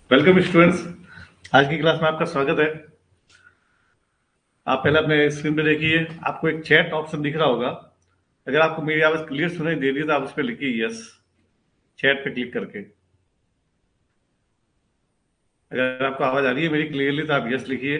Welcome students. आज की class में आपका स्वागत है। आप पहले अपने स्क्रीन पे देखिए, आपको एक चैट ऑप्शन दिख रहा होगा। अगर आपको मेरी आवाज क्लियर सुनाई दे रही है तो आप उस पर लिखिए यस, चैट पे क्लिक करके। अगर आपको आवाज आ रही है मेरी क्लियरली तो आप यस लिखिए।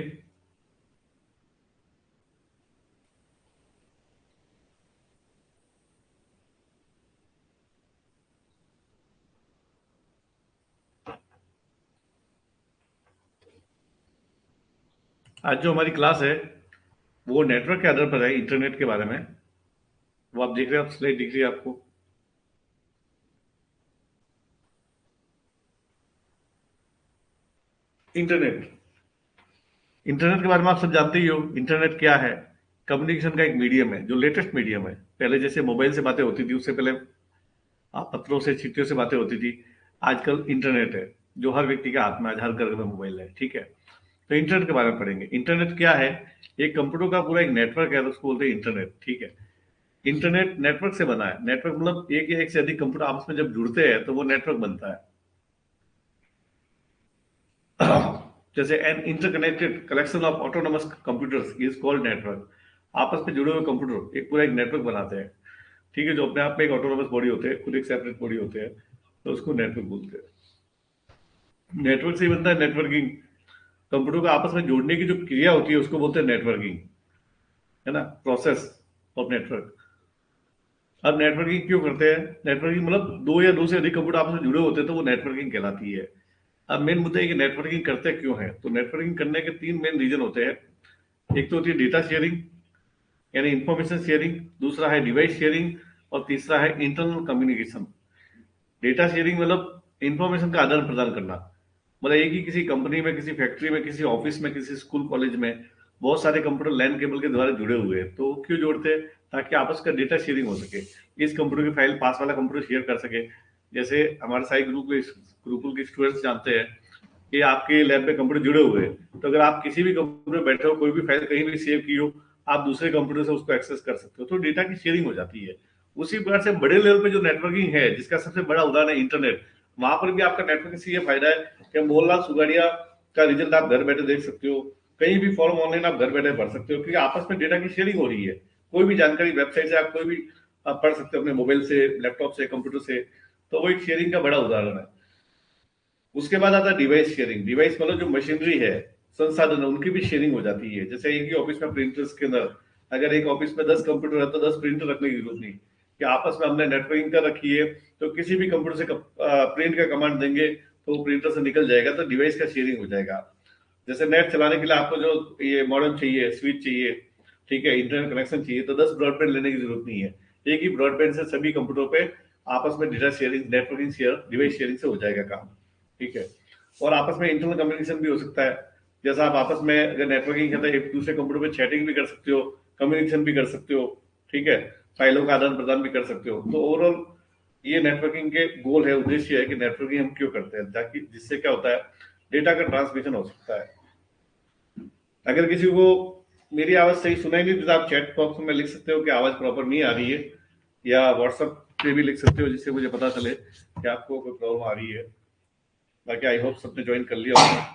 आज जो हमारी क्लास है वो नेटवर्क के आधार पर है, इंटरनेट के बारे में। वो आप देख रहे हैं, आप स्लाइड दिख रही है आपको। इंटरनेट इंटरनेट के बारे में आप सब जानते ही हो। इंटरनेट क्या है? कम्युनिकेशन का एक मीडियम है, जो लेटेस्ट मीडियम है। पहले जैसे मोबाइल से बातें होती थी, उससे पहले पत्रों से चिट्ठियों से बातें होती थी। आजकल इंटरनेट है, जो हर व्यक्ति के हाथ में, आज हर घर में मोबाइल है। ठीक है, तो इंटरनेट के बारे में पढ़ेंगे। इंटरनेट क्या है? एक कंप्यूटर का पूरा एक नेटवर्क है, तो उसको बोलते हैं इंटरनेट। ठीक है, इंटरनेट नेटवर्क से बना है। नेटवर्क मतलब एक या एक से अधिक कंप्यूटर आपस में जब जुड़ते हैं तो वो नेटवर्क बनता है। जैसे an interconnected collection of autonomous computers is called network. आपस में जुड़े हुए कंप्यूटर एक पूरा एक नेटवर्क बनाते हैं। ठीक है, जो अपने आप में एक ऑटोनोमस बॉडी होते हैं, खुद एक सेपरेट बॉडी होते हैं, तो उसको नेटवर्क बोलते हैं। नेटवर्क से ही बनता है नेटवर्किंग। कंप्यूटर को आपस में जोड़ने की जो क्रिया होती है उसको बोलते हैं नेटवर्किंग, है ना, प्रोसेस ऑफ नेटवर्क। अब नेटवर्किंग क्यों करते हैं? नेटवर्किंग मतलब दो या दो से अधिक कंप्यूटर आपस में जुड़े होते हैं तो वो नेटवर्किंग कहलाती है। अब मेन मुद्दा है कि नेटवर्किंग करते क्यों है। तो नेटवर्किंग करने के तीन मेन रीजन होते हैं। एक तो होती है डेटा शेयरिंग, यानी इंफॉर्मेशन शेयरिंग। दूसरा है डिवाइस शेयरिंग। और तीसरा है इंटरनल कम्युनिकेशन। डेटा शेयरिंग मतलब इंफॉर्मेशन का आदान प्रदान करना। मतलब एक ही किसी कंपनी में, किसी फैक्ट्री में, किसी ऑफिस में, किसी स्कूल कॉलेज में बहुत सारे कंप्यूटर लैन केबल के द्वारा जुड़े हुए हैं। तो क्यों जोड़ते हैं? ताकि आपस का डेटा शेयरिंग हो सके। इस कंप्यूटर की फाइल पास वाला कंप्यूटर शेयर कर सके। जैसे हमारे साई गुरुकुल के स्टूडेंट्स जानते हैं कि आपके लैब में कंप्यूटर जुड़े हुए हैं, तो अगर आप किसी भी कंप्यूटर में बैठे हो, कोई भी फाइल कहीं भी सेव की हो, आप दूसरे कंप्यूटर से उसको एक्सेस कर सकते हो, तो डेटा की शेयरिंग हो जाती है। उसी प्रकार से बड़े लेवल पे जो नेटवर्किंग है, जिसका सबसे बड़ा उदाहरण है इंटरनेट, वहां पर भी आपका नेटवर्किंग से ये फायदा है कि मोहनलाल सुगाड़िया का रिजल्ट आप घर बैठे देख सकते हो। कहीं भी फॉर्म ऑनलाइन आप घर बैठे भर सकते हो, क्योंकि आपस में डेटा की शेयरिंग हो रही है। कोई भी जानकारी वेबसाइट से आप कोई भी आप पढ़ सकते हो, अपने मोबाइल से, लैपटॉप से, कंप्यूटर से। तो वो एक शेयरिंग का बड़ा उदाहरण है। उसके बाद आता है डिवाइस शेयरिंग। डिवाइस मतलब जो मशीनरी है, संसाधन है, उनकी भी शेयरिंग हो जाती है। जैसे एक ही ऑफिस में प्रिंटर्स के अंदर अगर एक ऑफिस में 10 कंप्यूटर है तो 10 प्रिंटर रखने की जरूरत नहीं कि आपस में हमने नेटवर्किंग कर रखी है। तो किसी भी कंप्यूटर से प्रिंट का कमांड देंगे तो वो प्रिंटर से निकल जाएगा, तो डिवाइस का शेयरिंग हो जाएगा। जैसे नेट चलाने के लिए आपको जो ये मॉडेम चाहिए, स्विच चाहिए, ठीक है, इंटरनेट कनेक्शन चाहिए, तो 10 ब्रॉडबैंड लेने की जरूरत नहीं है। एक ही ब्रॉडबैंड से सभी कंप्यूटरों पे आपस में data sharing, networking share, device sharing से हो जाएगा काम। ठीक है, और आपस में इंटरनल कम्युनिकेशन भी हो सकता है। जैसा आप आपस में अगर नेटवर्किंग है तो एक दूसरे कंप्यूटर पे चैटिंग भी कर सकते हो, कम्युनिकेशन भी कर सकते हो। ठीक है, फाइलों का आदान प्रदान भी कर सकते हो। तो ओवरऑल ये नेटवर्किंग के गोल है, उद्देश्य है कि नेटवर्किंग हम क्यों करते हैं, ताकि जिससे क्या होता है, डेटा का ट्रांसमिशन हो सकता है। अगर किसी को मेरी आवाज सही सुनाई नहीं तो आप चैट बॉक्स में लिख सकते हो कि आवाज प्रॉपर नहीं आ रही है, या व्हाट्सएप पे भी लिख सकते हो, जिससे मुझे पता चले कि आपको कोई प्रॉब्लम आ रही है। बाकी आई होप सबने ज्वाइन कर लिया होगा।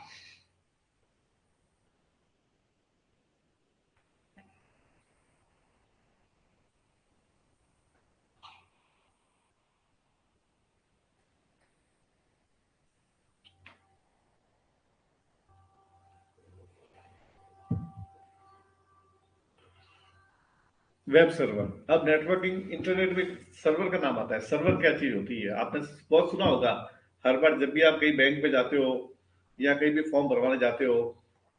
Web server. अब नेटवर्किंग इंटरनेट में सर्वर का नाम आता है। सर्वर क्या चीज होती है आपने बहुत सुना होगा। हर बार जब भी आप कहीं बैंक में जाते हो या कहीं भी फॉर्म भरवाने जाते हो,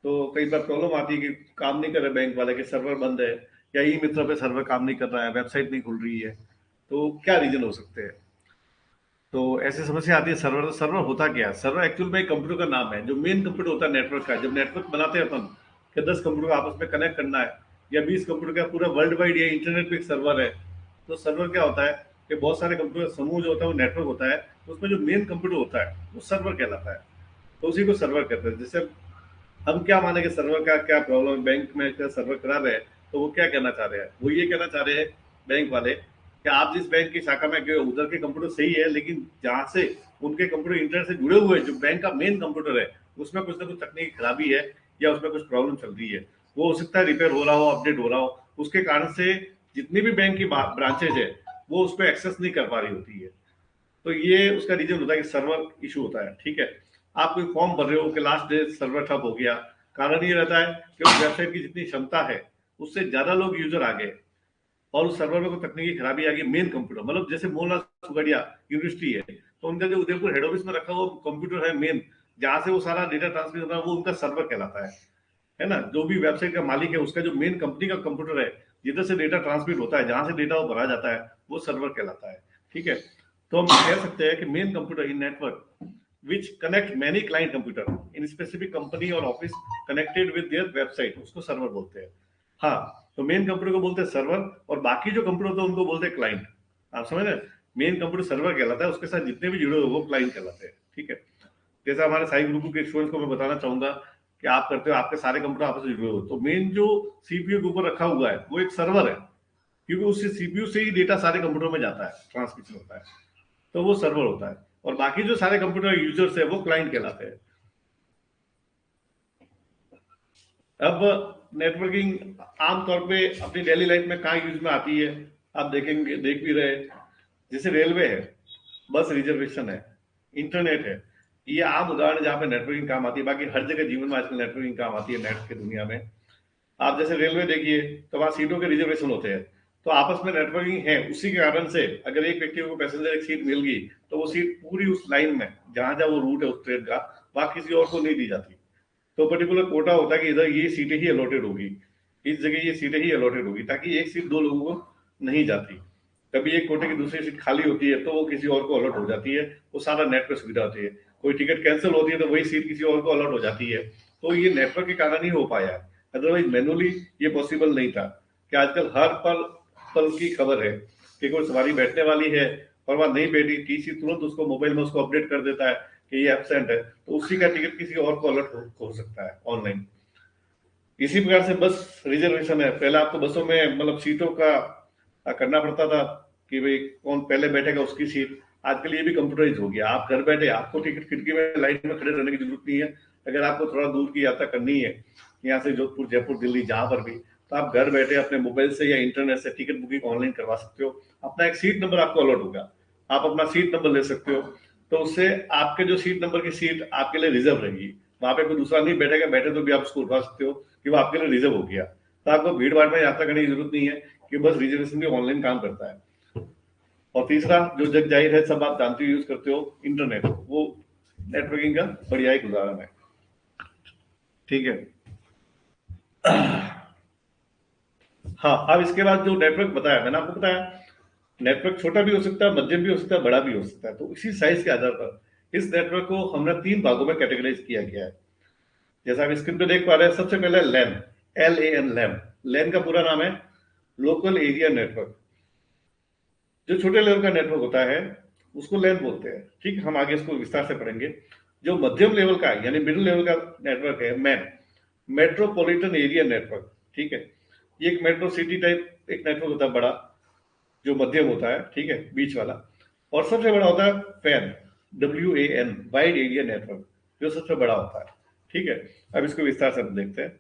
तो कई बार प्रॉब्लम आती है कि काम नहीं कर रहे बैंक वाले, कि सर्वर बंद है, या ई मित्र पे सर्वर काम नहीं कर रहा है, वेबसाइट नहीं खुल रही है। तो क्या रीजन हो सकते हैं? तो ऐसी समस्या आती है। सर्वर, सर्वर होता क्या है? सर्वर एक्चुअल में एक कंप्यूटर का नाम है, जो मेन कंप्यूटर होता है नेटवर्क का। जब नेटवर्क बनाते हैं अपन कि 10 कंप्यूटर को आपस में कनेक्ट करना है, या 20 कंप्यूटर का पूरा वर्ल्ड वाइड या इंटरनेट पे एक सर्वर है, तो सर्वर क्या होता है कि बहुत सारे कंप्यूटर समूह जो होता है वो नेटवर्क होता है। तो उसमें जो मेन कंप्यूटर होता है वो सर्वर कहलाता है। तो उसी को सर्वर कहते हैं। जैसे हम क्या माने कि सर्वर का क्या प्रॉब्लम है, बैंक में क्या सर्वर खराब है, तो वो क्या कहना चाह रहे हैं? वो ये कहना चाह रहे हैं बैंक वाले कि आप जिस बैंक की शाखा में गए उधर के कंप्यूटर सही है, लेकिन जहां से उनके कंप्यूटर इंटरनेट से जुड़े हुए हैं, जो बैंक का मेन कंप्यूटर है, उसमें कुछ ना कुछ तकनीकी खराबी है या उसमें कुछ प्रॉब्लम चल रही है, वो हो सकता है रिपेयर हो रहा हो, अपडेट हो रहा हो, उसके कारण से जितनी भी बैंक की ब्रांचेज है वो उस पर एक्सेस नहीं कर पा रही होती है। तो ये उसका रीजन होता है कि सर्वर इशू होता है। ठीक है, आप कोई फॉर्म भर रहे हो कि लास्ट डे सर्वर ठप हो गया, कारण ये रहता है कि उस वेबसाइट की जितनी क्षमता है उससे ज्यादा लोग यूजर आ गए और उस सर्वर में कोई तकनीकी खराबी आ गई। मेन कंप्यूटर, मतलब जैसे मोहनलाल सुगड़िया यूनिवर्सिटी है, तो उनका जो उदयपुर हेड ऑफिस में रखा हुआ कंप्यूटर है मेन, जहां से वो सारा डेटा ट्रांसमिट होता है, वो उनका सर्वर कहलाता है ना। जो भी वेबसाइट का मालिक है उसका जो मेन कंपनी का कंप्यूटर है, जिधर से डेटा ट्रांसमिट होता है, जहां से डेटा वो भरा जाता है, वो सर्वर कहलाता है। ठीक है, तो हम कह सकते हैं कि main computer in network which connect many client computer in specific company और office connected with their website, उसको सर्वर बोलते हैं। हाँ, तो मेन कंप्यूटर को बोलते हैं सर्वर, और बाकी जो कंप्यूटर होते हैं उनको बोलते हैं क्लाइंट। आप समझ रहे हैं, मेन कंप्यूटर सर्वर कहलाता है, उसके साथ जितने भी जुड़े हुए वो क्लाइंट कहलाते हैं। ठीक है, जैसे हमारे साई ग्रुप के स्टूडेंट्स को मैं बताना चाहूंगा कि आप करते हो, आपके सारे कंप्यूटर आपस में जुड़े हुए, तो मेन जो सीपीयू के ऊपर रखा हुआ है वो एक सर्वर है, क्योंकि उससे सीपीयू से ही डेटा सारे कंप्यूटर में जाता है, ट्रांसमिशन होता है, तो वो सर्वर होता है। और बाकी जो सारे कंप्यूटर यूजर्स है वो क्लाइंट कहलाते हैं। अब नेटवर्किंग आमतौर पे अपनी डेली लाइफ में कहाँ यूज में आती है, आप देखेंगे, देख भी रहे, जैसे रेलवे है, बस रिजर्वेशन है, इंटरनेट है, ये आम उदाहरण है जहाँ पे नेटवर्किंग काम आती है। बाकी हर जगह जीवन में आजकल नेटवर्किंग काम आती है नेट की दुनिया में। आप जैसे रेलवे देखिए, तो वहाँ सीटों के रिजर्वेशन होते हैं, तो आपस में नेटवर्किंग है, उसी के कारण से अगर एक व्यक्ति को पैसेंजर एक सीट मिल गई, तो वो सीट पूरी उस लाइन में जहां जहां वो रूट है उस ट्रेन का, वहां किसी और को नहीं दी जाती। तो पर्टिकुलर कोटा होता है कि इधर ये सीटें ही अलॉटेड होगी, इस जगह ये सीटें ही अलॉटेड होगी, ताकि एक सीट दो लोगों को नहीं जाती। कभी एक कोटे की दूसरी सीट खाली होती है तो वो किसी और को अलॉट हो जाती है, वो सारा नेट पे सुविधा होती है। कोई टिकट कैंसिल होती है तो वही सीट किसी और को अलॉट हो जाती है। तो ये नेटवर्क के कारण ही हो पाया है, अदरवाइज मैनुअली ये पॉसिबल नहीं था। कि आजकल हर पल पल की खबर है कि कोई सवारी बैठने वाली है और वह नहीं बैठी, टीसी तुरंत उसको मोबाइल में उसको अपडेट कर देता है कि ये एब्सेंट है, तो उसी का टिकट किसी और को अलर्ट हो सकता है ऑनलाइन। इसी प्रकार से बस रिजर्वेशन है, पहले आपको बसों में मतलब सीटों का करना पड़ता था कि भाई कौन पहले बैठेगा उसकी सीट। आजकल ये भी कंप्यूटराइज हो गया, आप घर बैठे आपको टिकट खिड़की में लाइन में खड़े रहने की जरूरत नहीं है। अगर आपको थोड़ा दूर की यात्रा करनी है, यहाँ से जोधपुर, जयपुर, दिल्ली, जहां पर भी, तो आप घर बैठे अपने मोबाइल से या इंटरनेट से टिकट बुकिंग ऑनलाइन करवा सकते हो। अपना एक सीट नंबर आपको अलॉट होगा, आप अपना सीट नंबर ले सकते हो, तो उससे आपके जो सीट नंबर की सीट आपके लिए रिजर्व रहेगी। वहां पे कोई दूसरा नहीं बैठेगा, बैठे तो भी आप उसको उठा सकते हो कि वो आपके लिए रिजर्व हो गया। तो आपको भीड़ भाड़ में यात्रा करने की जरूरत नहीं है, कि बस रिजर्वेशन भी ऑनलाइन काम करता है। और तीसरा जो जग जाहिर है, सब आप जानते हो, यूज करते हो, इंटरनेट, वो नेटवर्किंग का बढ़िया एक उदाहरण है। ठीक है, हाँ, अब इसके बाद जो नेटवर्क बताया मैंने आपको बताया, नेटवर्क छोटा भी हो सकता है, मध्यम भी हो सकता है, बड़ा भी हो सकता है। तो इसी साइज के आधार पर इस नेटवर्क को हमने तीन भागों में कैटेगराइज किया गया है। जैसा आप स्क्रीन पे देख पा रहे हैं, सबसे पहले लैन, LAN, लैन। लैन का पूरा नाम है लोकल एरिया नेटवर्क। जो छोटे लेवल का नेटवर्क होता है उसको लैन बोलते हैं। ठीक है, हम आगे इसको विस्तार से पढ़ेंगे। जो मध्यम लेवल का यानी मिडिल लेवल का नेटवर्क है, मैन, मेट्रोपॉलिटन एरिया नेटवर्क। ठीक है, ये एक मेट्रो सिटी टाइप एक नेटवर्क होता है बड़ा, जो मध्यम होता है, ठीक है, बीच वाला। और सबसे बड़ा होता है fan, WAN, wide area network, जो सबसे बड़ा होता है। ठीक है, अब इसको विस्तार से हम देखते हैं।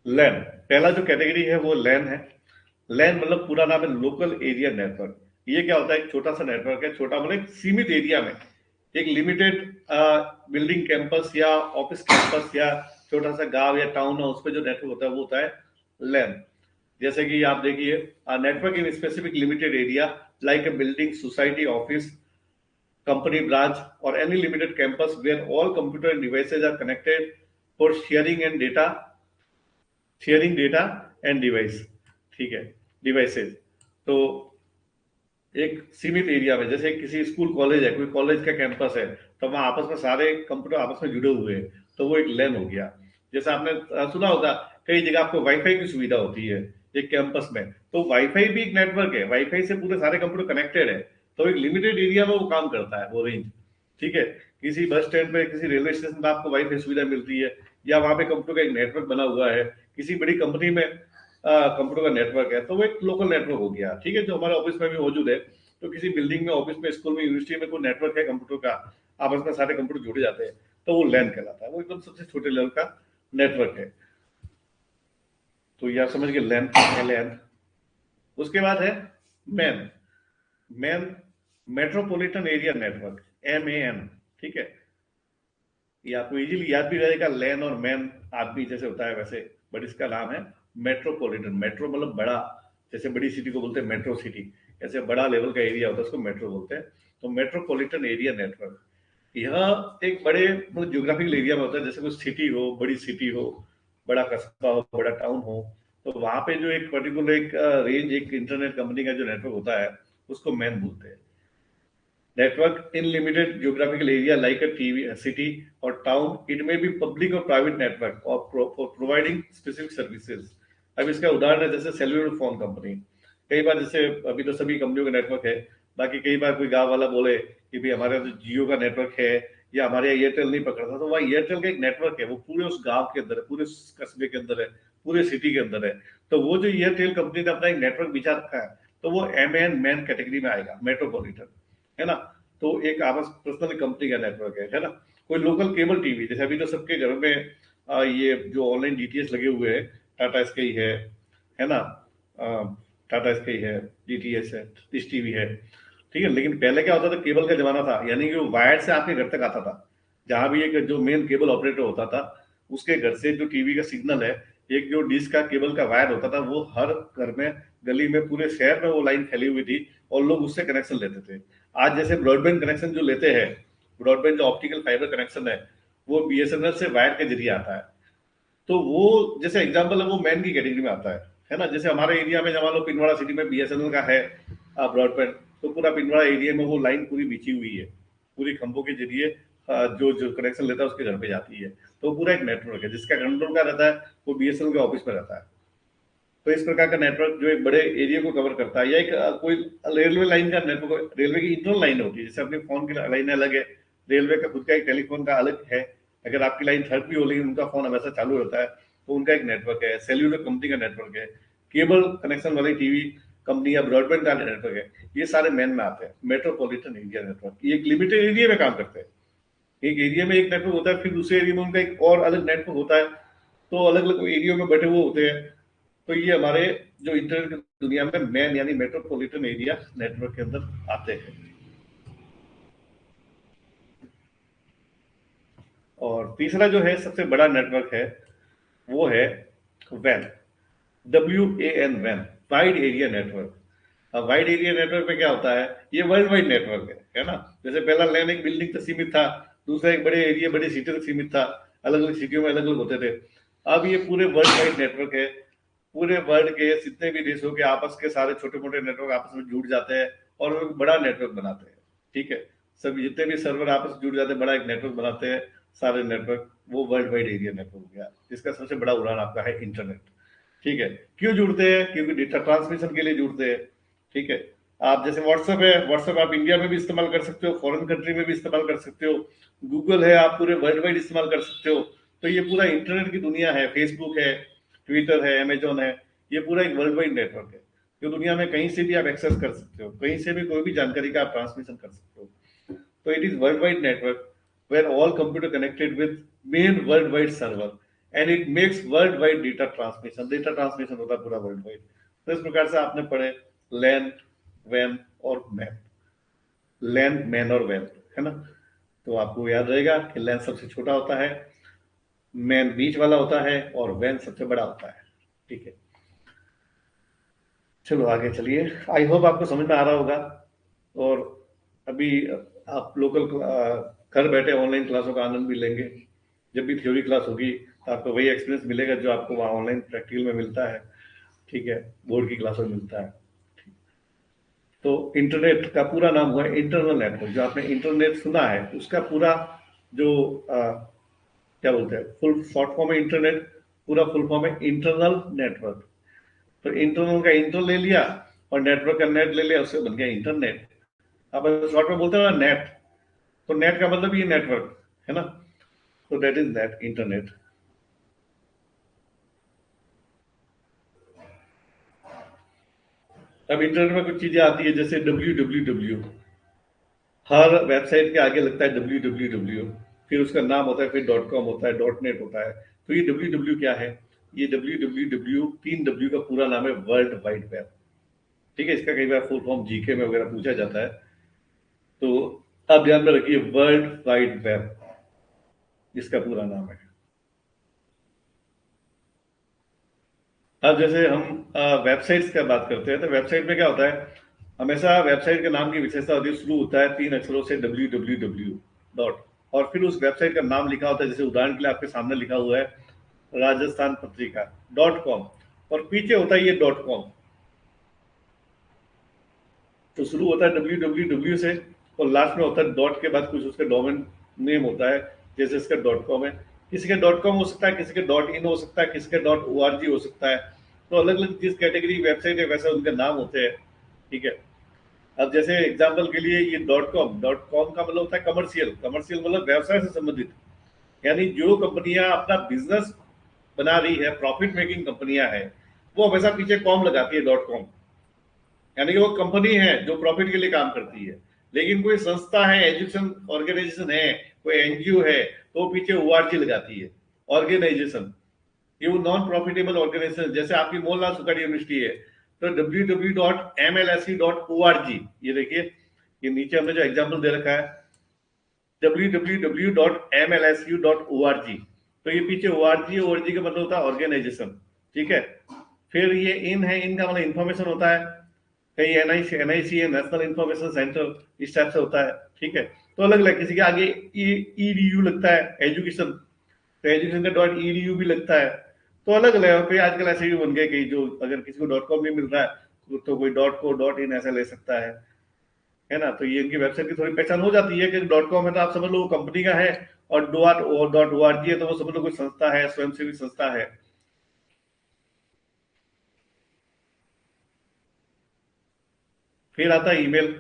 लैन, पहला जो कैटेगरी है वो लैन है। लैन मतलब पूरा नाम है लोकल एरिया नेटवर्क। ये क्या होता है, एक छोटा सा नेटवर्क है, छोटा मतलब एक सीमित एरिया में, एक लिमिटेड बिल्डिंग कैंपस या ऑफिस कैंपस या छोटा सा गांव या टाउन है, उस पर जो नेटवर्क होता है वो होता है लैन। जैसे कि आप देखिए, network in specific limited area like a building, society, office, company branch, or any limited campus where all computer devices are connected for sharing data and device। ठीक है, डिवाइसेस। तो एक सीमित एरिया में, जैसे किसी स्कूल कॉलेज है, कोई कॉलेज का कैंपस है, तो वहां आपस में सारे कंप्यूटर आपस में जुड़े हुए हैं, तो वो एक लैन हो गया। जैसे आपने सुना होगा, कई जगह आपको वाईफाई की सुविधा होती है एक कैंपस में, तो वाईफाई भी एक नेटवर्क है, वाईफाई से पूरे सारे कंप्यूटर कनेक्टेड है, तो एक लिमिटेड एरिया में वो काम करता है वो रेंज। ठीक है, किसी बस स्टैंड पे, किसी रेलवे स्टेशन पे आपको वाईफाई सुविधा मिलती है, या वहां पे कंप्यूटर का एक नेटवर्क बना हुआ है। किसी बड़ी कंपनी में कंप्यूटर का नेटवर्क है, तो वो एक लोकल नेटवर्क हो गया, ठीक है, जो हमारे ऑफिस में भी मौजूद है। तो किसी बिल्डिंग में, ऑफिस में, स्कूल में, यूनिवर्सिटी में कोई नेटवर्क है कंप्यूटर का, आपस में सारे कंप्यूटर जुड़े जाते हैं, तो वो लैन कहलाता है। वो एकदम सबसे छोटे लेवल का नेटवर्क है। तो ये आप समझ गए लैन, लैन। उसके बाद है man. Man, metropolitan area network, MAN, ठीक है। ये आपको इजीली याद भी रहेगा, लैन और मैन आदमी जैसे होता है वैसे, बट इसका नाम है मेट्रोपॉलिटन। मेट्रो मतलब बड़ा, जैसे बड़ी सिटी को बोलते हैं मेट्रो सिटी, ऐसे बड़ा लेवल का एरिया होता है उसको मेट्रो बोलते हैं। तो मेट्रोपॉलिटन एरिया नेटवर्क, यह एक बड़े मतलब ज्योग्राफिकल एरिया में होता है, जैसे कोई सिटी हो, बड़ी सिटी हो, बड़ा कस्बा हो, बड़ा टाउन हो, तो वहां पे जो एक पर्टिकुलर एक रेंज, एक इंटरनेट कंपनी का जो नेटवर्क होता है, उसको मैन बोलते हैं। Network in limited geographical area like a TV, a city or town, it may be public or private network or for providing specific services. अब इसका उदाहरण है जैसे सेल्युलर फोन कंपनी। कई बार जैसे अभी तो सभी कंपनियों का नेटवर्क है, बाकी कई बार कोई गांव वाला बोले कि भाई हमारे यहाँ तो जियो का नेटवर्क है, या हमारे यहाँ एयरटेल नहीं पकड़ता, तो वह एयरटेल का एक नेटवर्क है, वो पूरे उस गांव के अंदर है, पूरे उस कस्बे के अंदर है, पूरे सिटी के अंदर है। तो वो जो एयरटेल कंपनी ने अपना एक नेटवर्क बिछा रखा है, तो वो MAN मैन कैटेगरी में आएगा, मेट्रोपॉलिटन, है ना। तो एक आपस पर्सनल कंपनी का नेटवर्क है ना। कोई लोकल केबल टीवी, जैसे अभी तो सबके घर में ये जो ऑनलाइन DTH लगे हुए हैं, टाटा स्काई है ना, टाटा स्काई है, DTH है, डिश टीवी है, ठीक है। लेकिन पहले क्या होता था, केबल का जमाना था, यानी कि वो वायर से आपके घर तक आता था। जहां भी एक जो मेन केबल ऑपरेटर होता था, उसके घर से जो टीवी का सिग्नल है, एक जो डिश का केबल का वायर होता था, वो हर घर में, गली में, पूरे शहर में वो लाइन फैली हुई थी, और लोग उससे कनेक्शन लेते थे। आज जैसे ब्रॉडबैंड कनेक्शन जो लेते हैं, ब्रॉडबैंड जो ऑप्टिकल फाइबर कनेक्शन है, वो BSNL से वायर के जरिए आता है। तो वो जैसे एग्जांपल है, वो मैन की कैटेगरी में आता है ना। जैसे हमारे एरिया में, जब मान लो पिंडवाड़ा सिटी में BSNL का है ब्रॉडबैंड, तो पूरा पिंडवाड़ा एरिया में वो लाइन पूरी बिछी हुई है, पूरी खंभों के जरिए जो जो कनेक्शन लेता है उसके घर पे जाती है। तो पूरा एक नेटवर्क है, जिसका कंट्रोल का रहता है, वो BSNL के ऑफिस में रहता है। तो इस प्रकार का नेटवर्क जो एक बड़े एरिया को कवर करता है, या एक कोई रेलवे लाइन का नेटवर्क, रेलवे की इंटरनल लाइन होती है, जैसे अपने फोन की लाइन अलग है, रेलवे का खुद का एक टेलीफोन का अलग है। अगर आपकी लाइन थर्ड भी हो, लेकिन उनका फोन हमेशा चालू रहता है, तो उनका एक नेटवर्क है। सेल्यूलर कंपनी का नेटवर्क है, केबल कनेक्शन वाली टीवी कंपनी या ब्रॉडबैंड का नेटवर्क है। ये सारे मैन में आते हैं, मेट्रोपॉलिटन एरिया नेटवर्क। ये एक लिमिटेड एरिया में काम करते हैं। एक एरिया में एक नेटवर्क होता है, फिर दूसरे एरिया में उनका एक और अलग नेटवर्क होता है, तो अलग अलग एरिया में बैठे हुए होते हैं। तो ये हमारे जो इंटरनेट की दुनिया में मैन यानी मेट्रोपॉलिटन एरिया नेटवर्क के अंदर आते हैं। और तीसरा जो है सबसे बड़ा नेटवर्क है, वो है वैन, WAN, वैन, वाइड एरिया नेटवर्क। अब वाइड एरिया नेटवर्क में क्या होता है, ये वर्ल्ड वाइड नेटवर्क है ना। जैसे पहला लैन एक बिल्डिंग तक सीमित था, दूसरा एक बड़े एरिया, बड़ी सिटी तक सीमित था, अलग अलग सिटियों में अलग अलग होते थे। अब ये पूरे वर्ल्ड वाइड नेटवर्क है। पूरे वर्ल्ड के जितने भी देशों के आपस के सारे छोटे मोटे नेटवर्क आपस में जुड़ जाते हैं, और वो एक बड़ा नेटवर्क बनाते हैं, ठीक है। सभी जितने भी सर्वर आपस में जुड़ जाते हैं, बड़ा एक नेटवर्क बनाते हैं, सारे नेटवर्क, वो वर्ल्ड वाइड एरिया नेटवर्क हो गया, जिसका सबसे बड़ा उदाहरण आपका है इंटरनेट, ठीक है। क्यों जुड़ते हैं, क्योंकि डेटा ट्रांसमिशन के लिए जुड़ते हैं, ठीक है। आप जैसे व्हाट्सएप है, व्हाट्सएप आप इंडिया में भी इस्तेमाल कर सकते हो, फॉरेन कंट्री में भी इस्तेमाल कर सकते हो। गूगल है, आप पूरे वर्ल्ड वाइड इस्तेमाल कर सकते हो। तो ये पूरा इंटरनेट की दुनिया है, फेसबुक है, ट्विटर है, अमेजोन है, ये पूरा एक वर्ल्ड वाइड नेटवर्क है, जो दुनिया में कहीं से भी आप एक्सेस कर सकते हो, कहीं से भी कोई भी जानकारी का आप ट्रांसमिशन कर सकते हो। तो it is world wide network where all computer connected with main worldwide server and it makes worldwide data transmission, data transmission होता है पूरा वर्ल्ड वाइड। तो इस प्रकार से आपने पढ़े लैन, वैन और मैन, लैन, मैन और वैन, है ना। तो आपको याद रहेगा कि लैन सबसे छोटा होता है, मैन बीच वाला होता है, और वैन सबसे बड़ा होता है, ठीक है। चलो आगे चलिए, आई होप आपको समझ में आ रहा होगा। और अभी आप लोकल घर बैठे ऑनलाइन क्लासों का आनंद भी लेंगे। जब भी थ्योरी क्लास होगी, तो आपको वही एक्सपीरियंस मिलेगा जो आपको वहाँ ऑनलाइन प्रैक्टिकल में मिलता है, ठीक है, बोर्ड की क्लासों में मिलता है। तो इंटरनेट का पूरा नाम हुआ इंटरनल नेटवर्क। जो आपने इंटरनेट सुना है, उसका पूरा जो क्या बोलते हैं, फुल शॉर्ट फॉर्म है इंटरनेट, पूरा फुल फॉर्म है इंटरनल नेटवर्क। तो इंटरनल का इंटर ले लिया, और नेटवर्क का नेट ले लिया, उससे बन गया इंटरनेट। अब शॉर्ट में बोलते हैं ना नेट, तो नेट का मतलब ये नेटवर्क, है ना। तो दैट इज नेट, इंटरनेट। अब इंटरनेट में कुछ चीजें आती है जैसे www, हर वेबसाइट के आगे लगता है www, फिर उसका नाम होता है, फिर .com होता है, .net होता है। तो ये www क्या है? ये www, 3 W का पूरा नाम है, वर्ल्ड वाइड वेब। ठीक है, इसका कई बार फुल फॉर्म जीके में वगैरह पूछा जाता है, तो आप ध्यान में रखिए, वर्ल्ड वाइड वेब इसका पूरा नाम है। अब जैसे हम वेबसाइट्स का बात करते हैं, तो वेबसाइट में क्या होता है, हमेशा वेबसाइट के नाम की विशेषता होती है, शुरू होता है 3 अक्षरों से, www डॉट, और फिर उस वेबसाइट का नाम लिखा होता है, जैसे उदाहरण के लिए आपके सामने लिखा हुआ है राजस्थान पत्रिका .com, और पीछे होता है ये .com। तो शुरू होता है www से, और लास्ट में होता है डॉट के बाद कुछ उसका डोमेन नेम होता है, जैसे इसका .com है, किसी का .com हो सकता है, किसी का .in हो सकता है, किसी का .org हो सकता है। तो अलग अलग जिस कैटेगरी वेबसाइट है वैसे उनके नाम होते हैं। ठीक है, अब जैसे एग्जांपल के लिए ये .com का मतलब होता है कमर्शियल, कमर्शियल मतलब व्यवसाय से संबंधित, यानी जो कंपनियां अपना बिजनेस बना रही है, प्रॉफिट मेकिंग कंपनियां हैं, वो हमेशा पीछे कॉम लगाती है .com, यानी कि वो कंपनी है जो प्रॉफिट के लिए काम करती है। लेकिन कोई संस्था है, एजुकेशन ऑर्गेनाइजेशन है, कोई एनजीओ है, तो वो पीछे ORG लगाती है, ऑर्गेनाइजेशन। ये वो नॉन प्रॉफिटेबल ऑर्गेनाइजेशन, जैसे आपकी मोहनलाल सुखाड़ी यूनिवर्सिटी है, तो www.mlse.org, ये देखिए, ये नीचे हमने जो एग्जाम्पल दे रखा है www.mlsu.org, तो ये पीछे ORG का मतलब होता है ऑर्गेनाइजेशन। ठीक है, फिर ये इन है, इनका मतलब इंफॉर्मेशन होता है, कहीं NIC है, नेशनल इंफॉर्मेशन सेंटर, इस टाइप से होता है। ठीक है, तो अलग अलग, किसी के आगे EDU लगता है, एजुकेशन, तो एजुकेशन का .edu भी लगता है। तो अलग अलग कोई आजकल ऐसे भी बन गए कि जो अगर किसी को .com नहीं मिल रहा है तो कोई .co .in ऐसा ले सकता है ना। तो ये इनकी वेबसाइट की थोड़ी पहचान हो जाती है कि .com है तो आप समझ लो वो कंपनी का है, और .org है तो वो समझ लो कोई संस्था है, स्वयंसेवी संस्था है। फिर आता है ईमेल।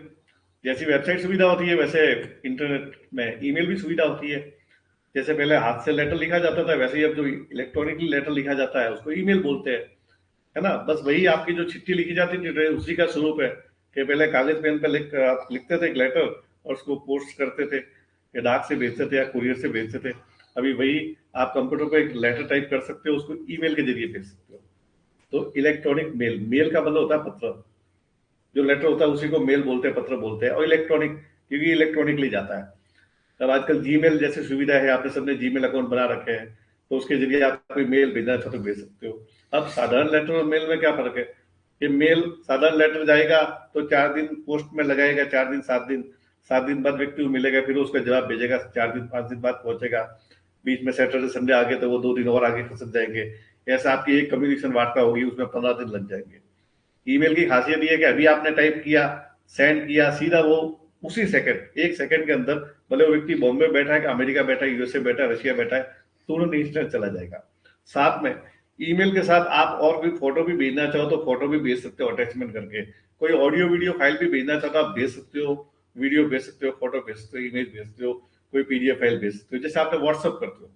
जैसी वेबसाइट सुविधा होती है वैसे इंटरनेट में ईमेल भी सुविधा होती है। जैसे पहले हाथ से लेटर लिखा जाता था, वैसे ही अब जो इलेक्ट्रॉनिकली लेटर लिखा जाता है उसको ईमेल बोलते हैं, है ना। बस वही आपकी जो चिट्ठी लिखी जाती थी उसी का स्वरूप है, कि पहले कागज पेन पे आप लिखते थे एक लेटर और उसको पोस्ट करते थे, या डाक से भेजते थे, या कुरियर से भेजते थे। अभी वही आप कंप्यूटर पे एक लेटर टाइप कर सकते हो, उसको ईमेल के जरिए भेज सकते हो। तो इलेक्ट्रॉनिक मेल, मेल का मतलब होता है पत्र, जो लेटर होता है उसी को मेल बोलते हैं, पत्र बोलते हैं। और इलेक्ट्रॉनिक, क्योंकि इलेक्ट्रॉनिकली जाता है। अब आजकल जीमेल जैसी सुविधा है, आपने सबने जीमेल अकाउंट बना रखे हैं, तो उसके जरिए आप कोई मेल भेजना चाहो तो भेज सकते हो। अब साधारण लेटर और मेल में क्या फर्क है, कि मेल, साधारण लेटर जाएगा तो 4 दिन पोस्ट में लगाएगा, 4 दिन 7 दिन, 7 दिन बाद व्यक्ति को मिलेगा, फिर उसका जवाब भेजेगा, 4 दिन 5 दिन बाद पहुंचेगा। बीच में सैटरडे संडे आ गए तो वो 2 दिन और आगे खसक जाएंगे। ऐसा आपकी एक कम्युनिकेशन वार्ता होगी, उसमें 15 दिन लग जाएंगे। ईमेल की खासियत ये है कि अभी आपने टाइप किया, सेंड किया, सीधा वो उसी सेकंड, 1 सेकंड के अंदर, भले वो व्यक्ति बॉम्बे बैठा है कि अमेरिका बैठा है, यूएसए बैठा है, रशिया बैठा है, तुरंत इंस्टेंट चला जाएगा। साथ में ईमेल के साथ आप और भी फोटो भी भेजना चाहो तो फोटो भी भेज सकते हो अटैचमेंट करके, कोई ऑडियो वीडियो फाइल भी भेजना चाहो तो आप भेज सकते हो, वीडियो भेज सकते हो, फोटो भेज सकते हो, इमेज भेज सकते हो, कोई PDF फाइल भेज सकते हो, जैसे आपने व्हाट्सअप करते हो।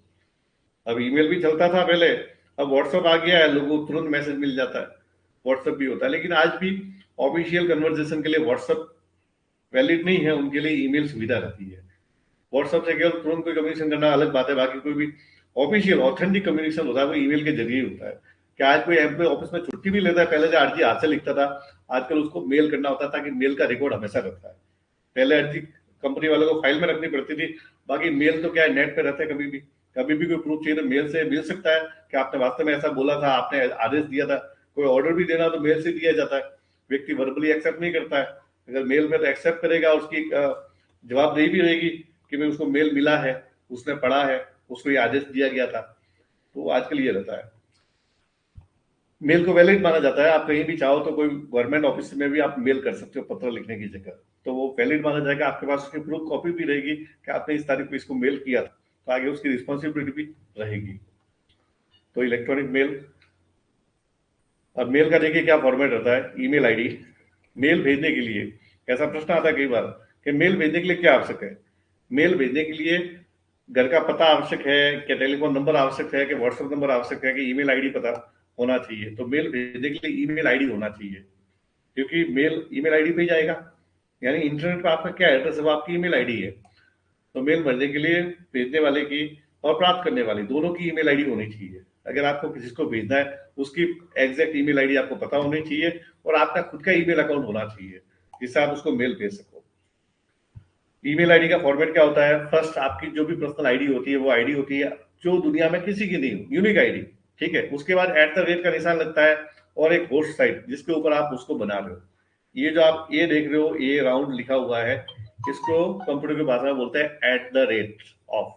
अब ईमेल भी चलता था पहले, अब व्हाट्सअप आ गया है, लोगों को तुरंत मैसेज मिल जाता है, व्हाट्सअप भी होता है। लेकिन आज भी ऑफिशियल कन्वर्सेशन के लिए व्हाट्सअप वैलिड नहीं है, उनके लिए ईमेल सुविधा रहती है। व्हाट्सअप से केवल तुरंत कोई कम्युनिकेशन करना अलग बात है, बाकी कोई भी ऑफिशियल ऑथेंटिक कम्युनिकेशन होता है वो ईमेल के जरिए ही होता है। क्या आज कोई एम्प्लॉय ऑफिस में छुट्टी भी लेता है, पहले जो अर्जी हाथ से लिखता था, आजकल उसको मेल करना होता है, ताकि मेल का रिकॉर्ड हमेशा रहता है। पहले अर्जी कंपनी वालों को फाइल में रखनी पड़ती थी, बाकी मेल तो क्या है, नेट पे रहता है, कभी भी कोई प्रूफ चाहिए तो मेल से मिल सकता है कि आपने वास्तव में ऐसा बोला था, आपने आदेश दिया था। कोई ऑर्डर भी देना तो मेल से दिया जाता है, व्यक्ति वर्बली एक्सेप्ट नहीं करता है। अगर मेल में तो एक्सेप्ट करेगा, उसकी जवाबदेही भी रहेगी कि भाई उसको मेल मिला है, उसने पढ़ा है, उसको ये आदेश दिया गया था। तो आजकल ये रहता है, मेल को वैलिड माना जाता है। आप कहीं भी चाहो तो कोई गवर्नमेंट ऑफिस में भी आप मेल कर सकते हो पत्र लिखने की जगह, तो वो वैलिड माना जाएगा, आपके पास उसकी प्रूफ कॉपी भी रहेगी कि आपने इस तारीख को इसको मेल किया था, तो आगे उसकी रिस्पॉन्सिबिलिटी भी रहेगी। तो इलेक्ट्रॉनिक मेल। अब मेल का देखिए क्या फॉर्मेट रहता है, ईमेल आईडी। मेल भेजने के लिए ऐसा प्रश्न आता है कई बार कि मेल भेजने के लिए क्या आवश्यक है। मेल भेजने के लिए घर का पता आवश्यक है, क्या टेलीफोन नंबर आवश्यक है, कि व्हाट्सएप नंबर आवश्यक है, कि ईमेल आईडी पता होना चाहिए। तो मेल भेजने के लिए ईमेल आईडी होना चाहिए। क्योंकि मेल ईमेल आईडी पे ही जाएगा। यानी इंटरनेट पे आपका क्या एड्रेस है, वो आपकी ईमेल आईडी है। तो मेल भरने के लिए भेजने वाले की और प्राप्त करने वाली दोनों की ईमेल आईडी होनी चाहिए। अगर आपको किसी को भेजना है, उसकी एग्जैक्ट ईमेल आईडी आपको पता होनी चाहिए, और आपका खुद का ईमेल अकाउंट होना चाहिए जिससे आप उसको मेल भेज सको। ईमेल आईडी का फॉर्मेट क्या होता है? फर्स्ट आपकी जो भी पर्सनल आईडी होती है, वो आईडी होती है जो दुनिया में किसी की नहीं हो, यूनिक आईडी। ठीक है, उसके बाद एट द रेट का निशान लगता है, और एक होस्ट साइट जिसके ऊपर आप उसको बना रहे हो। ये जो आप ये देख रहे हो, ये राउंड लिखा हुआ है, इसको कंप्यूटर की भाषा में बोलते हैं at the rate of.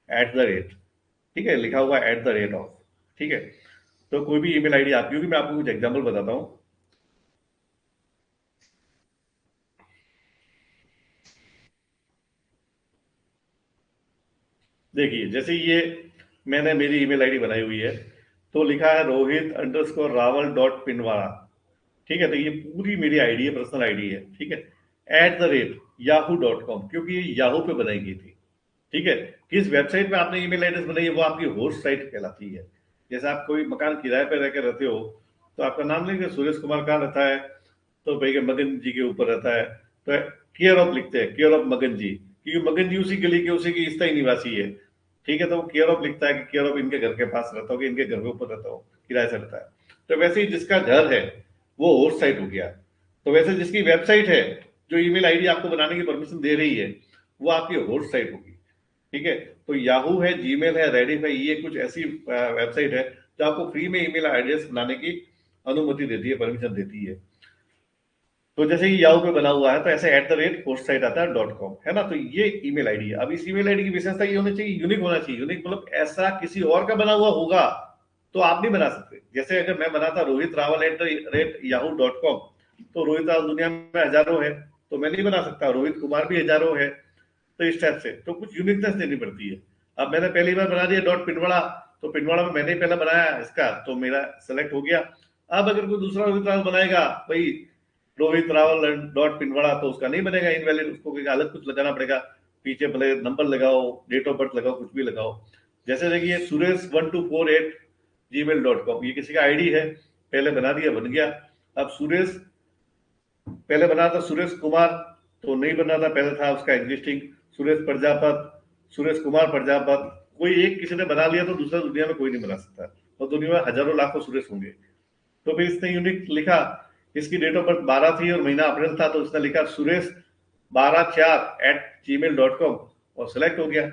At the rate, ठीक है, लिखा हुआ है एट द रेट ऑफ। ठीक है, तो कोई भी ईमेल आईडी आपकी होगी, मैं आपको कुछ एग्जांपल बताता हूँ। देखिए, जैसे ये मैंने मेरी ईमेल आईडी बनाई हुई है, तो लिखा है rohit_raval.pinwara। ठीक है, तो ये पूरी मेरी आईडी है, पर्सनल आईडी है। ठीक है, एट द रेट yahoo.com, क्योंकि ये याहू पे बनाई गई थी। ठीक है, किस वेबसाइट पे आपने ईमेल एड्रेस बनाई है, वो आपकी होस्ट साइट कहलाती है। जैसे आप कोई मकान किराए पे रहकर रहते हो, तो आपका नाम लेंगे, सुरेश कुमार कहाँ रहता है, तो भाई मगन जी के ऊपर रहता है, तो केयर ऑफ लिखते हैं, केयर ऑफ मगन जी, क्योंकि मगन जी उसी गली के उसी की स्थायी निवासी है। ठीक है, तो वो केयर ऑफ लिखता है कि केयर ऑफ इनके घर के पास रहता हो, कि इनके घर के ऊपर रहता हो, किराए से रहता है। तो वैसे ही जिसका घर है वो होस्ट साइट हो गया। तो वैसे जिसकी वेबसाइट है, जो ईमेल आईडी आपको बनाने की परमिशन दे रही है, वो आपकी होस्ट साइट होगी। ठीक है, तो याहू है, जीमेल है, रेडिफ है, ये कुछ ऐसी वेबसाइट है जो आपको फ्री में ईमेल एड्रेस बनाने की अनुमति देती है, परमिशन देती है। तो जैसे ये याहू पे बना हुआ है, तो ऐसे at the rate post site आता है .com, है ना। तो ये ईमेल आईडी है। अब इस ईमेल आईडी की विशेषता ये होनी चाहिए, यूनिक होना चाहिए। यूनिक मतलब ऐसा किसी और का बना हुआ होगा तो आप नहीं बना सकते। जैसे अगर मैं बनाता रोहित रावल @yahoo.com, तो रोहित रावल दुनिया में हजारों है, तो मैं नहीं बना सकता। रोहित कुमार भी हजारों है। तो इस टाइप से तो कुछ यूनिकनेस देनी पड़ती है। अब मैंने पहली बार बना दिया .pinwara, तो पिनवाड़ा में मैंने पहले बनाया इसका, तो मेरा सेलेक्ट हो गया। अब अगर कोई दूसरा रोहित रावल बनाएगा भाई रोहित रावल .pinwara, तो उसका नहीं बनेगा, इनवैलिड। उसको अलग कुछ लगाना पड़ेगा, पीछे भले नंबर लगाओ, डेट ऑफ बर्थ लगाओ, कुछ भी लगाओ। जैसे देखिए suresh1248@gmail.com, ये किसी का आईडी है, पहले बना दिया, बन गया। अब सुरेश पहले बना था सुरेश कुमार, तो नहीं बना था, पहले था उसका एग्जिस्टिंग सुरेश प्रजापत, सुरेश कुमार प्रजापत। कोई एक किसी ने बना लिया तो दूसरा दुनिया में कोई नहीं बना सकता, और दुनिया में हजारों लाखों सुरेश होंगे। तो फिर इसने यूनिक लिखा। इसकी डेट ऑफ बर्थ 12 थी और महीना अप्रैल था, तो इसने लिखा suresh12/4@gmail.com, और सेलेक्ट हो गया।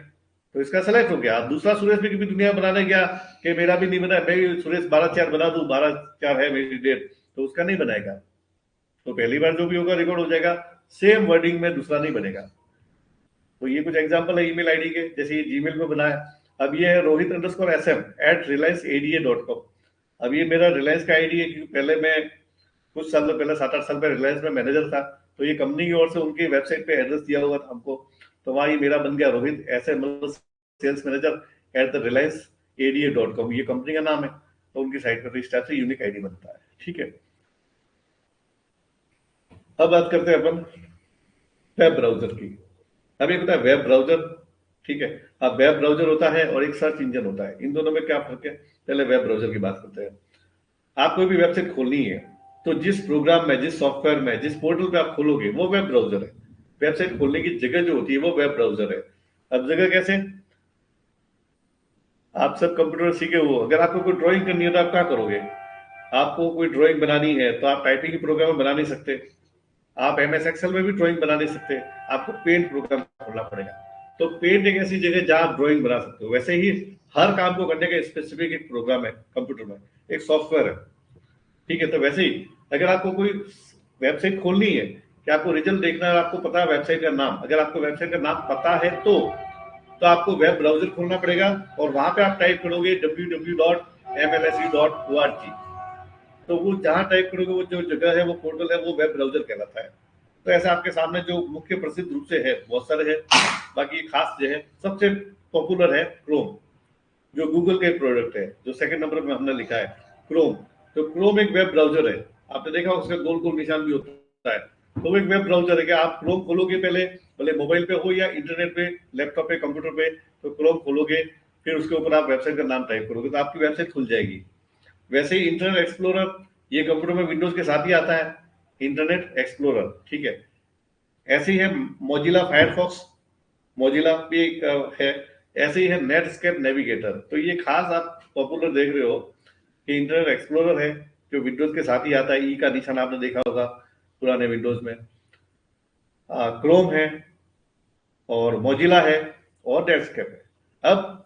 तो इसका सेलेक्ट हो गया। अब दूसरा सुरेश भी कभी दुनिया बनाने गया कि मेरा भी नहीं बना, मैं भी सुरेश 12/4 बना दूं, 12/4 है मेरी डेट, तो उसका नहीं बनाएगा। तो पहली बार जो भी होगा रिकॉर्ड हो जाएगा, सेम वर्डिंग में दूसरा नहीं बनेगा। तो ये कुछ एग्जांपल है ईमेल आईडी के, जैसे ये जीमेल में बनाया। अब ये है rohit_sm@reliance.ada.com। अब ये मेरा रिलायंस का आईडी है, क्योंकि पहले मैं कुछ साल पहले 7-8 साल पहले रिलायंस में मैनेजर था, तो ये कंपनी की ओर से उनकी वेबसाइट पे एड्रेस दिया हुआ था हमको। तो वहां ये मेरा बन गया Rohit SM sales manager @reliance.ada.com, ये कंपनी का नाम है। तो उनकी साइट पर तो इस टाइप से यूनिक आईडी बनता है। ठीक है, अब बात करते हैं अपन वेब ब्राउजर की। अब एक होता है वेब ब्राउजर, ठीक है। अब वेब ब्राउजर होता है और एक सर्च इंजन होता है, इन दोनों में क्या फर्क है? पहले वेब ब्राउजर की बात करते हैं। आप कोई भी वेबसाइट खोलनी है, तो जिस प्रोग्राम में, जिस सॉफ्टवेयर में, जिस पोर्टल पे आप खोलोगे, वो वेब ब्राउजर है। वेबसाइट खोलने की जगह जो होती है वो वेब ब्राउजर है। अब जगह कैसे? आप सब कंप्यूटर सीखे हो, अगर आपको कोई ड्राइंग करनी है तो आप क्या करोगे? आपको कोई ड्राइंग बनानी है तो आप टाइपिंग के प्रोग्राम में बना नहीं सकते, आप MS एक्सेल में भी ड्राइंग बना नहीं सकते, आपको पेंट प्रोग्राम खोलना पड़ेगा। तो पेंट एक ऐसी जगह जहां आप ड्राइंग बना सकते हो। वैसे ही हर काम को करने का स्पेसिफिक एक प्रोग्राम है कंप्यूटर में, एक सॉफ्टवेयर है। ठीक है, तो वैसे ही अगर आपको कोई वेबसाइट खोलनी है कि आपको रिजल्ट देखना है, आपको पता है वेबसाइट का नाम, अगर आपको वेबसाइट का नाम पता है तो आपको वेब ब्राउजर खोलना पड़ेगा, और वहां पे आप टाइप करोगे www.mlse.org। तो वो जहां टाइप करोगे, वो जो जगह है, वो पोर्टल है, वो वेब ब्राउजर कहलाता है। तो ऐसे आपके सामने जो मुख्य प्रसिद्ध रूप से है, बहुत सारे हैं, बाकी खास जो है सबसे पॉपुलर है क्रोम, जो गूगल का प्रोडक्ट है, जो सेकंड नंबर पे हमने लिखा है क्रोम। तो क्रोम एक वेब ब्राउजर है, आपने देखा उसका गोल गोल निशान भी होता है। तो एक वेब ब्राउजर है कि आप क्रोम खोलोगे, पहले भले मोबाइल पे हो या इंटरनेट पे, लैपटॉप पे, कंप्यूटर पे, तो क्रोम खोलोगे, फिर उसके ऊपर आप वेबसाइट का नाम टाइप करोगे तो आपकी वेबसाइट खुल जाएगी। वैसे ही इंटरनेट एक्सप्लोरर, ये कंप्यूटर में विंडोज के साथ ही आता है। इंटरनेट एक्सप्लोरर, ठीक है। ऐसे ही है मोजिला फायरफॉक्स, मोजिला भी एक है। ऐसे ही है नेटस्केप नेविगेटर। तो ये खास आप पॉपुलर देख रहे हो कि इंटरनेट एक्सप्लोरर है जो विंडोज के साथ ही आता है, ई का निशान आपने देखा होगा पुराने विंडोज में। क्रोम है और मोजिला है और नेटस्केप है। अब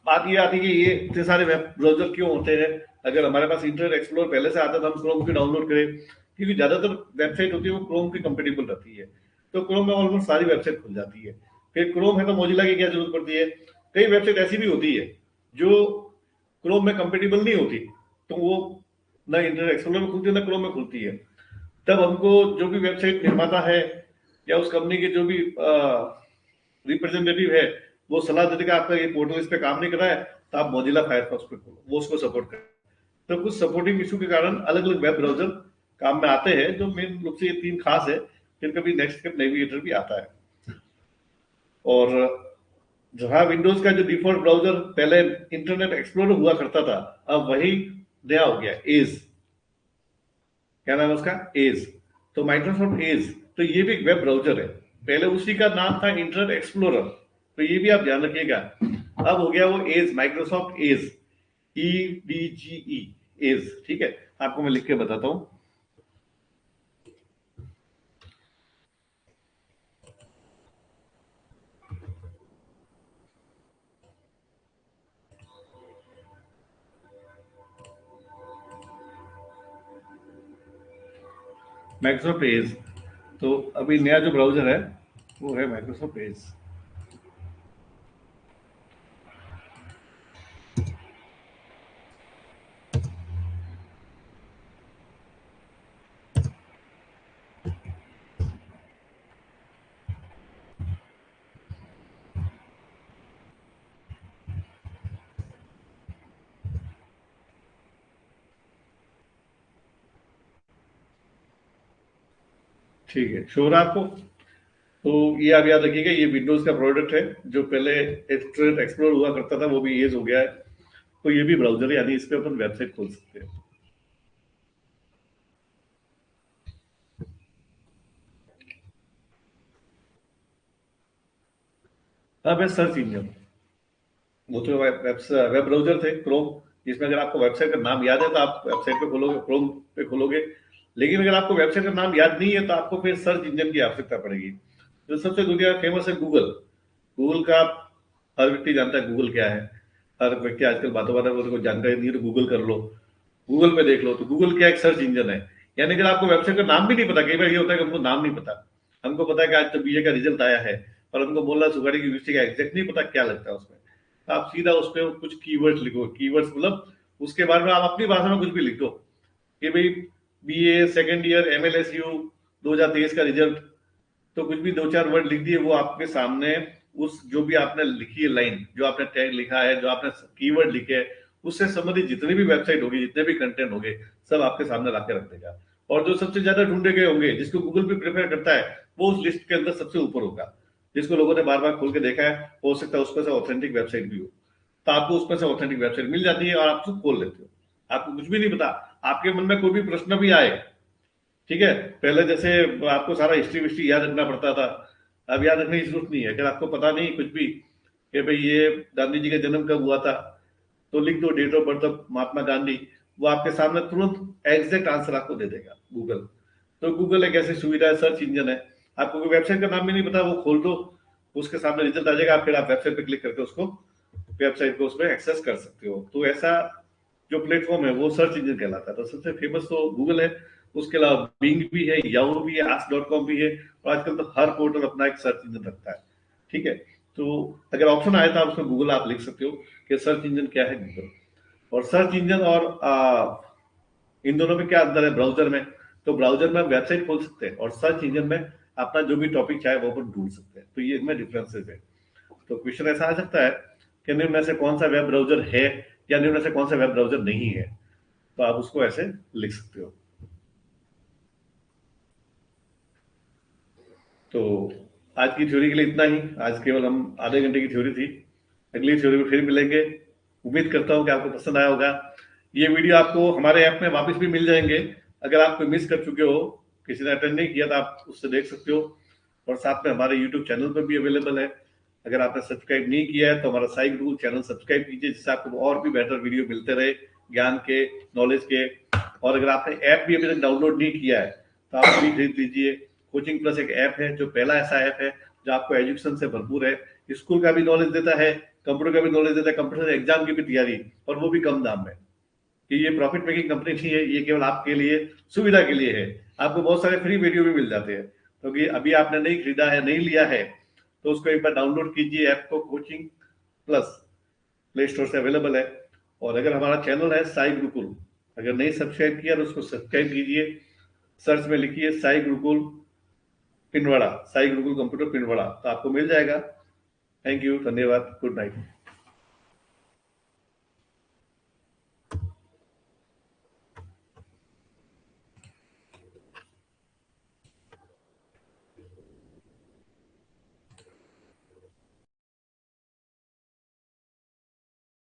बात ये आती है कि ये इतने सारे वेब ब्राउजर क्यों होते हैं। अगर हमारे पास इंटरनेट एक्सप्लोरर पहले से आता तो हम क्रोम की डाउनलोड करें, क्योंकि ज्यादातर वेबसाइट होती है वो क्रोम की कंपेटेबल रहती है। तो क्रोम में ऑलमोस्ट सारी वेबसाइट खुल जाती है। फिर क्रोम है तो मोजिला की क्या जरूरत पड़ती है। कई वेबसाइट ऐसी भी होती है जो क्रोम में कंपेटेबल नहीं होती, तो वो ना इंटरनेट एक्सप्लोरर में खुलती है ना क्रोम में खुलती है। तब हमको जो भी वेबसाइट निर्माता है या उस कंपनी के जो भी रिप्रेजेंटेटिव है वो सलाह देते कि आपका ये पोर्टल इस पे काम नहीं कर रहा है, तो आप मोजिला फायरफॉक्स पे खोलो, वो उसको सपोर्ट करे। तो कुछ सपोर्टिंग इशू के कारण अलग अलग वेब ब्राउजर काम में आते हैं, जो मेन रूप से ये तीन खास है। फिर कभी नेक्स्टस्केप नेविगेटर भी आता है। और जहां विंडोज का जो डिफॉल्ट ब्राउजर पहले इंटरनेट एक्सप्लोरर हुआ करता था, अब वही नया हो गया, एज। क्या नाम है उसका, एज। तो माइक्रोसॉफ्ट एज, तो ये भी एक वेब ब्राउजर है। पहले उसी का नाम था इंटरनेट एक्सप्लोरर, तो ये भी आप ध्यान रखिएगा। अब हो गया वो Edge, Microsoft Edge, EDGE, Edge, ठीक है। आपको मैं लिख के बताता हूं। Microsoft Edge. तो अभी नया जो ब्राउजर है वो है माइक्रोसॉफ्ट एज। ठीक है, श्योर आपको। तो ये आप याद रखिएगा, ये विंडोज का प्रोडक्ट है। जो पहले इंटरनेट एक्सप्लोर हुआ करता था वो भी एज हो गया है। तो ये भी ब्राउजर है, यानी इस पे अपन वेबसाइट खोल सकते हैं। अब है सर्च इंजन। वो तो वेब ब्राउजर थे क्रोम, जिसमें अगर आपको वेबसाइट का नाम याद है तो आप वेबसाइट पे खोलोगे, क्रोम पे खोलोगे। लेकिन अगर आपको वेबसाइट का नाम याद नहीं है तो आपको फिर सर्च इंजन की आवश्यकता पड़ेगी। जो सबसे दुनिया फेमस है गूगल। गूगल का हर व्यक्ति जानता है गूगल क्या है। हर व्यक्ति आजकल बातों बातों में, को जानकारी नहीं है तो गूगल कर लो, गूगल पे देख लो। तो गूगल क्या, एक सर्च इंजन है। यानी अगर आपको वेबसाइट का नाम भी नहीं पता, कई बार ये होता है कि हमको नाम नहीं पता। हमको पता है कि आज तो बीए का रिजल्ट आया है, और हमको मोहल्ला सुखाड़ी की यूनिवर्सिटी का एग्जैक्ट नहीं पता क्या लगता है उसमें। तो आप सीधा उस पर कुछ कीवर्ड्स लिखो। कीवर्ड्स मतलब उसके बारे में आप अपनी भाषा में कुछ भी लिख दो कि भाई बीए सेकेंड ईयर एमएलएसयू 2023 का रिजल्ट। तो कुछ भी दो चार वर्ड लिख दिए, वो आपके सामने उस जो भी आपने लिखी है लाइन, जो आपने टैग लिखा है, जो आपने कीवर्ड लिखे है, उससे संबंधित जितनी भी वेबसाइट होगी, जितने भी कंटेंट होंगे, सब आपके सामने ला के रख देगा। और जो सबसे ज्यादा ढूंढे गए होंगे, जिसको गूगल भी प्रेफर करता है, वो उस लिस्ट के अंदर सबसे ऊपर होगा। जिसको लोगों ने बार बार खोल के देखा है, हो सकता है उसमें से ऑथेंटिक वेबसाइट भी हो। तो आपको उसमें से ऑथेंटिक वेबसाइट मिल जाती है और आप उसको खोल लेते हो। आपको कुछ भी नहीं पता। आपके मन में कोई भी प्रश्न भी आए, ठीक है, पहले जैसे आपको सारा हिस्ट्री विस्ट्री याद रखना पड़ता था, अब याद रखने की जरूरत नहीं है। अगर आपको पता नहीं कुछ भी कि भाई ये गांधी जी का जन्म कब हुआ था, तो लिख दो date of birth of Mahatma Gandhi. वो आपके सामने तुरंत एग्जैक्ट आंसर आपको दे देगा गूगल। तो गूगल एक ऐसी सुविधा है, सर्च इंजन है। आपको कोई वेबसाइट का नाम भी नहीं पता, वो खोल दो, उसके सामने रिजल्ट आ जाएगा। फिर आप वेबसाइट पे क्लिक करके उसको, वेबसाइट को उसमें एक्सेस कर सकते हो। तो ऐसा जो प्लेटफॉर्म है वो सर्च इंजन कहलाता है। तो सबसे फेमस तो गूगल है। उसके अलावा बिंग भी है, याहू भी है, ask.com भी है। और आजकल तो हर पोर्टल अपना एक सर्च इंजन रखता है, ठीक है। तो अगर ऑप्शन आए तो आप उसमें गूगल आप लिख सकते हो कि सर्च इंजन क्या है, गूगल। और सर्च इंजन और इन दोनों में क्या अंतर है ब्राउजर में। तो ब्राउजर में हम वेबसाइट खोल सकते हैं, और सर्च इंजन में अपना जो भी टॉपिक चाहे वो अपन ढूंढ सकते हैं। तो ये इनमें डिफरेंसेस है। तो क्वेश्चन ऐसा आ सकता है कि निम्न में से कौन सा वेब ब्राउजर है, या निम्न में से कौन सा वेब ब्राउजर नहीं है। तो आप उसको ऐसे लिख सकते हो। तो आज की थ्योरी के लिए इतना ही। आज केवल हम आधे घंटे की थ्योरी थी। अगली थ्योरी में फिर मिलेंगे। उम्मीद करता हूँ कि आपको पसंद आया होगा। ये वीडियो आपको हमारे ऐप में वापस भी मिल जाएंगे। अगर आप कोई मिस कर चुके हो किसी ने अटेंड नहीं किया तो आप उससे देख सकते हो। और साथ में हमारे यूट्यूब चैनल पर भी अवेलेबल है। अगर आपने सब्सक्राइब नहीं किया है तो हमारा साई गुरुकुल चैनल सब्सक्राइब कीजिए, जिससे आपको और भी बेटर वीडियो मिलते रहे ज्ञान के, नॉलेज के। और अगर आपने ऐप भी अभी तक डाउनलोड नहीं किया है तो आप भी खरीद लीजिए। कोचिंग प्लस एक ऐप है जो पहला ऐसा ऐप है जो आपको एजुकेशन से भरपूर है, स्कूल का भी नॉलेज देता है, कंप्यूटर का भी नॉलेज देता है, कंप्यूटर एग्जाम की भी तैयारी, और वो भी कम दाम में। कि ये प्रॉफिट मेकिंग कंपनी नहीं है, ये केवल आपके लिए सुविधा के लिए है। आपको बहुत सारे फ्री वीडियो भी मिल जाते हैं, क्योंकि अभी आपने नहीं खरीदा है, नहीं लिया है, तो उसको एक बार डाउनलोड कीजिए ऐप को, कोचिंग प्लस प्ले स्टोर से अवेलेबल है। और अगर हमारा चैनल है साई गुरुकुल, अगर नहीं सब्सक्राइब किया तो उसको सब्सक्राइब कीजिए। सर्च में लिखिए साई गुरुकुल पिनवाड़ा, साई गुरुकुल कंप्यूटर पिनवाड़ा, तो आपको मिल जाएगा। थैंक यू, धन्यवाद, गुड नाइट।